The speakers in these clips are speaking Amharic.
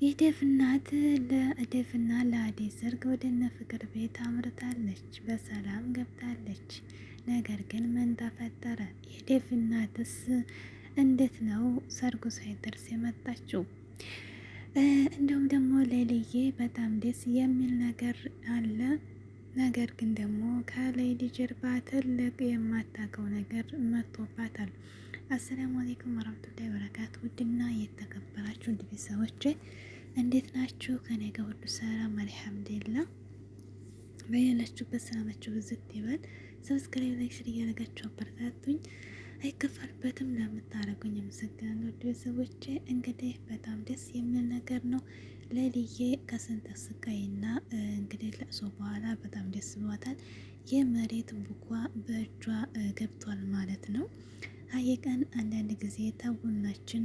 የዴቭ እናት ለዴቭና ለአደይ ሰርግ ወደ እነ ፍቅር ቤት አምርታለች። በሰላም ገብታለች። ነገር ግን ምን ተፈጠረ? የዴቭ እናትስ እንዴት ነው ሰርጉ ሳይደርስ የመጣችው? እንዲሁም ደግሞ ሌሊዬ በጣም ደስ የሚል ነገር አለ። ነገር ግን ደግሞ ከሌሊ ጀርባ ትልቅ የማታውቀው ነገር መጥቶባታል። አሰላሙ አለይኩም ወራህመቱላሂ ወበረካቱ። ውድና የተከበራችሁ ውድ ቤተሰቦቼ እንዴት ናችሁ? ከኔ ጋር ሁሉ ሰላም አልሐምዱሊላህ። በያላችሁበት ሰላማችሁ ብዝት ይበል። ሰብስክራይብ፣ ላይክ፣ ሼር እያደረጋችሁ አበረታቱኝ። አይከፈልበትም ለምታደርጉኝ አመሰግናለሁ። ውድ ቤተሰቦቼ እንግዲህ በጣም ደስ የሚል ነገር ነው። ሌሊዬ ከስንት ስቃይና እንግዲህ ለቅሶ በኋላ በጣም ደስ ብሏታል። የመሬት ቡኳ በእጇ ገብቷል ማለት ነው። ሀየቀን አንዳንድ ጊዜ ተቡናችን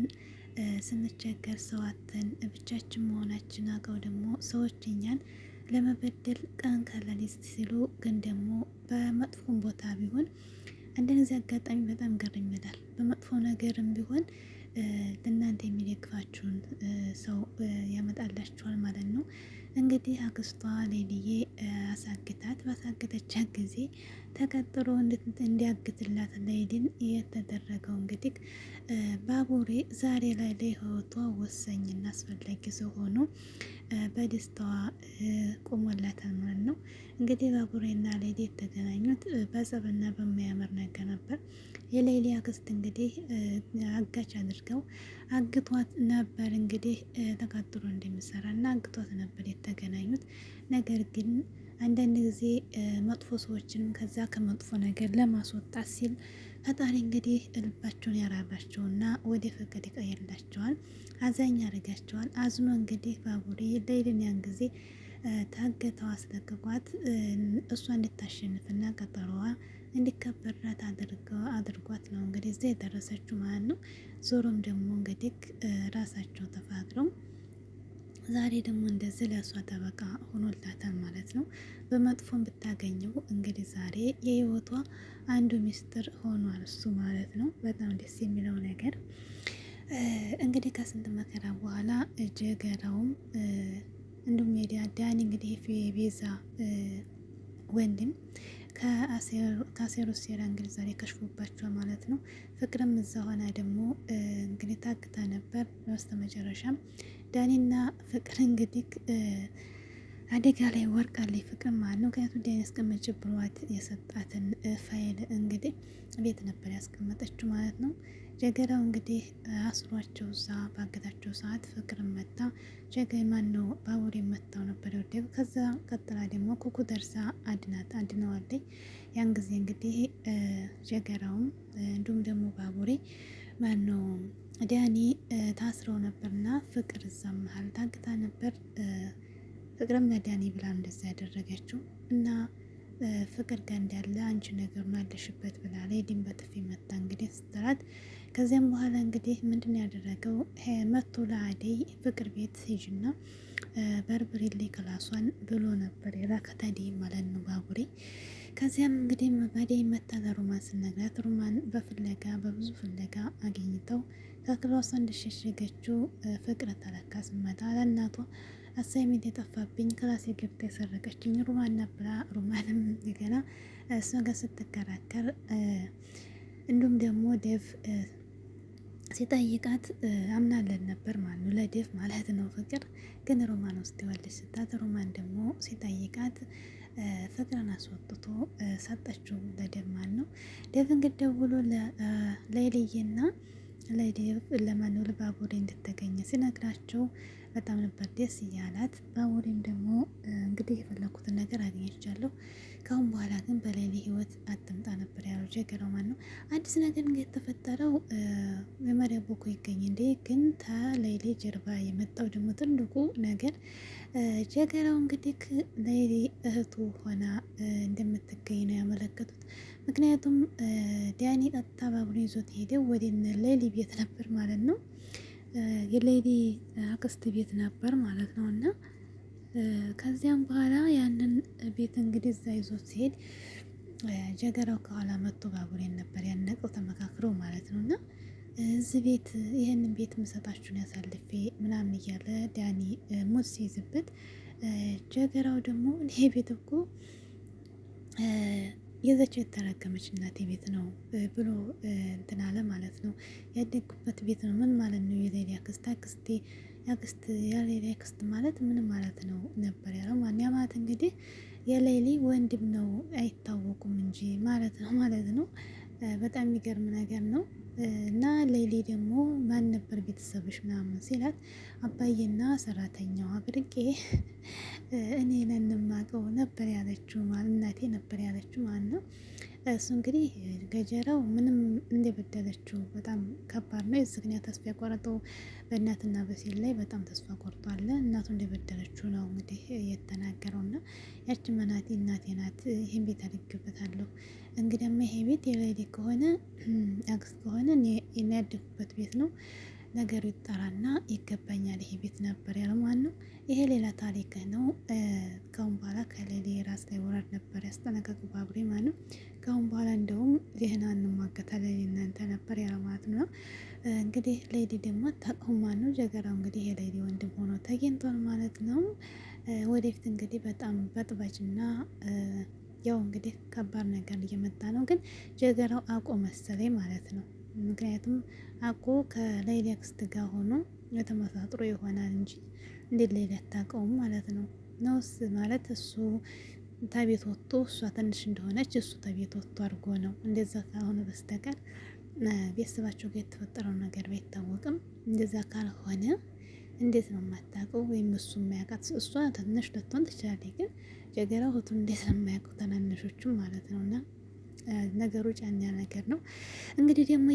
ስንቸገር ሰዋተን ብቻችን መሆናችን አውቀው ደግሞ ሰዎች እኛን ለመበደል ቀን ከሌሊት ሲሉ ግን ደግሞ በመጥፎም ቦታ ቢሆን እንደዚህ አጋጣሚ በጣም ገርም ይላል። በመጥፎ ነገርም ቢሆን ለእናንተ የሚደግፋችሁን ሰው ያመጣላችኋል ማለት ነው። እንግዲህ አክስቷ ሌሊዬ አሳግታት ባሳገተቻት ጊዜ ተቀጥሮ እንዲያግትላት ሌሊን የተደረገው እንግዲህ ባቡሬ ዛሬ ላይ ለህይወቷ ወሳኝና አስፈላጊ ሰው ሆኖ በደስታዋ ቆሞላታል ማለት ነው። እንግዲህ ባቡሬና ሌሊ የተገናኙት በጸብና በሚያምር ነገር ነበር። የሌሊ አክስት እንግዲህ አጋች አድርገው አግቷት ነበር። እንግዲህ ተቀጥሮ እንደሚሰራ እና አግቷት ነበር የተገናኙት። ነገር ግን አንዳንድ ጊዜ መጥፎ ሰዎችንም ከዛ ከመጥፎ ነገር ለማስወጣት ሲል ፈጣሪ እንግዲህ ልባቸውን ያራራቸውና ወደ ፍቅር ይቀይርላቸዋል። አዛኝ ያደርጋቸዋል። አዝኖ እንግዲህ ባቡሬ ሌሊን ያን ጊዜ ታገተው አስለቅቋት እሷ እንድታሸንፍና ቀጠሮዋ እንዲከበራት አድርጓት ነው እንግዲህ እዛ የደረሰችው ማለት ነው። ዞሮም ደግሞ እንግዲህ ራሳቸው ተፋቅረው ዛሬ ደግሞ እንደዚህ ለእሷ ጠበቃ ሆኖላታል ማለት ነው። በመጥፎም ብታገኘው እንግዲህ ዛሬ የህይወቷ አንዱ ሚስጥር ሆኗል እሱ ማለት ነው። በጣም ደስ የሚለው ነገር እንግዲህ ከስንት መከራ በኋላ ጀገራውም እንዲሁም ዳኒ እንግዲህ የቤዛ ወንድም ከአሴሩ ሴራ እንግዲህ ዛሬ ከሽፎባቸዋል ማለት ነው። ፍቅርም እዛ ሆና ደግሞ እንግዲህ ታግታ ነበር። በስተመጨረሻም ዳኒና ፍቅር እንግዲህ አደጋ ላይ ወርቃለች ፍቅር ማለት ነው። ምክንያቱም ዳኒ ያስቀመጭ ብሏት የሰጣትን ፋይል እንግዲህ ቤት ነበር ያስቀመጠችው ማለት ነው። ጀገራው እንግዲህ አስሯቸው እዛ ባገታቸው ሰዓት ፍቅር መታ ማን ነው ባቡሬ መታው ነበር የወደቀው። ከዛ ቀጥላ ደግሞ ኩኩ ደርሳ አድነዋለች። ያን ጊዜ እንግዲህ ጀገራውም እንዲሁም ደግሞ ባቡሬ ማን ነው ዳኒ ታስረው ነበርና ፍቅር እዛ መሀል ታግታ ነበር። ፍቅርም ለዳኒ ብላ እንደዛ ያደረገችው እና ፍቅር ጋር እንዳለ አንቺ ነገር ማለሽበት ብላ ሌሊን በጥፊ መታ እንግዲህ ስትላት ከዚያም በኋላ እንግዲህ ምንድን ያደረገው መቶ ለአደይ ፍቅር ቤት ሂጂና በርብሬልኝ ክላሷን ብሎ ነበር የላከት አደይ ማለት ነው ባቡሬ። ከዚያም እንግዲህ አደይ መታ ለሮማን ስነግራት ሮማን በፍለጋ በብዙ ፍለጋ አግኝተው ከክላሷ እንደሸሸገችው ፍቅር ተለካ ስመጣ ለእናቷ አሳይሜንት የጠፋብኝ ክላስ የገብታ የሰረቀችኝ ሮማን ነበራ። ሮማንም እንደገና እሷ ጋር ስትከራከር እንዲሁም ደግሞ ዴቭ ሲጠይቃት አምናለን ነበር ማለት ነው። ለዴቭ ማለት ነው። ፍቅር ግን ሮማን ውስጥ ይዋለች ስታት ሮማን ደግሞ ሲጠይቃት ፍቅርን አስወጥቶ ሰጠችው ለዴቭ ማለት ነው። ዴቭ እንግዲህ ደውሎ ለሌሊዬና ለዴቭ ለማነው ለባቡሬ እንድትገኝ ሲነግራቸው በጣም ነበር ደስ እያላት። ባቡሬም ደግሞ እንግዲህ የፈለኩትን ነገር አግኝቻለሁ፣ ካሁን በኋላ ግን በሌሊ ህይወት አትምጣ ነበር ያለው ጀገራው ማለት ነው። አዲስ ነገር እንግዲህ የተፈጠረው የመሪያ ቦኮ ይገኝ እንዴ ግን ተሌሊ ጀርባ የመጣው ደግሞ ትልቁ ነገር ጀገራው እንግዲህ ሌሊ እህቱ ሆና እንደምትገኝ ነው ያመለከቱት። ምክንያቱም ዳኒ ቀጥታ ባቡሬ ይዞት ሄደው ወደ ሌሊ ቤት ነበር ማለት ነው። የሌሊ አክስት ቤት ነበር ማለት ነው። እና ከዚያም በኋላ ያንን ቤት እንግዲህ እዛ ይዞት ሲሄድ ጀገራው ከኋላ መጥቶ ባቡሬን ነበር ያነቀው ተመካክረው ማለት ነው። እና እዚህ ቤት ይህንን ቤት ምሰጣችሁን ያሳልፌ ምናምን እያለ ዳኒ ሙድ ሲይዝበት፣ ጀገራው ደግሞ ይሄ ቤት እኮ የዛቸው የተረገመች እናቴ ቤት ነው ብሎ እንትን አለ ማለት ነው። ያደግኩበት ቤት ነው ምን ማለት ነው? የሌሊ አክስት አክስቴ ያክስት የሌሊ አክስት ማለት ምን ማለት ነው ነበር ያለው። ማን ያማት እንግዲህ የሌሊ ወንድም ነው አይታወቁም እንጂ ማለት ነው። በጣም የሚገርም ነገር ነው። እና ሌሊ ደግሞ ማን ነበር ቤተሰብሽ ምናምን ሲላት አባዬና ሰራተኛዋ ብርቄ እኔ ነን የማውቀው ነበር ያለችው ማለት እናቴ ነበር ያለችው ማለት ነው። እሱ እንግዲህ ገጀራው ምንም እንደበደለችው በጣም ከባድ ነው። የዝግኛ ተስፋ የቆረጠው በእናትና በሴት ላይ በጣም ተስፋ ቆርጧል። እናቱ እንደበደለችው ነው እንግዲህ የተናገረው። እና ያቺ መናቴ እናቴ ናት ይህን ቤት አድግበታለሁ እንግዲያማ ይሄ ቤት የሌሊ ከሆነ አክስት ከሆነ እኔ ያደኩበት ቤት ነው ነገሩ ይጠራና ይገባኛል ይሄ ቤት ነበር ያለው ማለት ነው። ይሄ ሌላ ታሪክ ነው። ካሁን በኋላ ከሌሊ ራስ ላይ ወራድ ነበር ያስጠነቀቁ ባቡሬ ማለት ነው። ካሁን በኋላ እንደውም ደህና እንሟገታለን እናንተ ነበር ያለው ማለት ነው። እንግዲህ ሌሊ ደግሞ አታውቀውም ማለት ነው። ጀገራው እንግዲህ የሌሊ ወንድም ሆኖ ተገኝቷል ማለት ነው። ወደፊት እንግዲህ በጣም በጥባጭና ያው እንግዲህ ከባድ ነገር እየመጣ ነው። ግን ጀገራው አቆ መሰለኝ ማለት ነው። ምክንያቱም አቆ ከሌሊ አክስት ጋር ሆኖ የተመሳጥሮ ይሆናል እንጂ እንዴት ሌሊ አታውቀውም ማለት ነው። ነውስ ማለት እሱ ተቤት ወጥቶ እሷ ትንሽ እንደሆነች እሱ ተቤት ወጥቶ አድርጎ ነው። እንደዛ ካልሆነ በስተቀር ቤተሰባቸው ጋር የተፈጠረው ነገር ባይታወቅም እንደዛ ካልሆነ እንዴት ነው የማታውቀው? ወይም እሱ የማያውቃት እሷ ትንሽ ልትሆን ትችላለች። ግን ጀገራው እህቱን እንዴት ነው የማያውቁ ተናነሾቹም ማለት ነው። እና ነገሩ ጫኛ ነገር ነው። እንግዲህ ደግሞ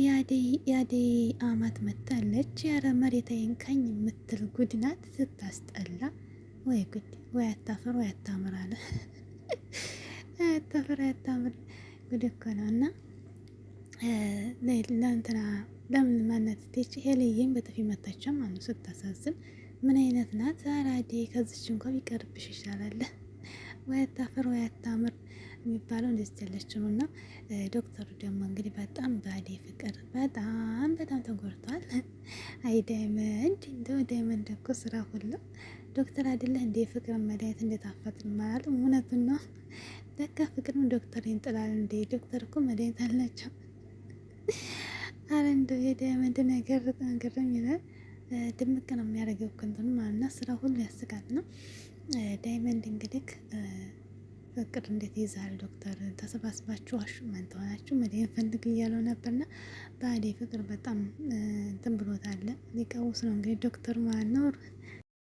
የአደይ አማት መታለች። ያረ መሬት አይንካኝ የምትል ጉድ ናት። ስታስጠላ ወይ ጉድ! ወይ አታፈር ወይ አታምር አለ አታፈር አታምር ጉድ እኮ ነው። እና ለእንትና ለምን ማነት ቴች ሄልዬም በጥፊ መታቻ ማለት ነው። ስታሳዝን ምን አይነት ናት? አራዴ ከዚች እንኳ ቢቀርብሽ ይሻላል። ወይ አታፈር ወይ አታምር የሚባለው እንደዚህ ያለችው ነው። እና ዶክተሩ ደግሞ እንግዲህ በጣም በአደይ ፍቅር በጣም ተጎድቷል። አይ ዳይመንድ እንደው ዳይመንድ እኮ ስራ ሁሉ ዶክተር አይደለህ እንደ ፍቅር መድኃኒት እንደታፈጥ ማለት እውነቱን ነው። ለካ ፍቅርም ዶክተር ይንጥላል እንደ ዶክተር እኮ መድኃኒት አላቸው። አረ እንደው የዳይመንድ ነገር በጣም ግርም ይላል። ድምቅ ነው የሚያደርገው ክንቱን ማለት ነው። ስራ ሁሉ ያስቃል ነው። ዳይመንድ እንግዲህ ፍቅር እንዴት ይዛል ዶክተር ተሰባስባችሁ አሹመን ተሆናችሁ መድኃኒት ፈልግ እያለው ነበርና በአደይ ፍቅር በጣም እንትን ብሎታል። ሊቀውስ ነው እንግዲህ ዶክተር ማለት ነው።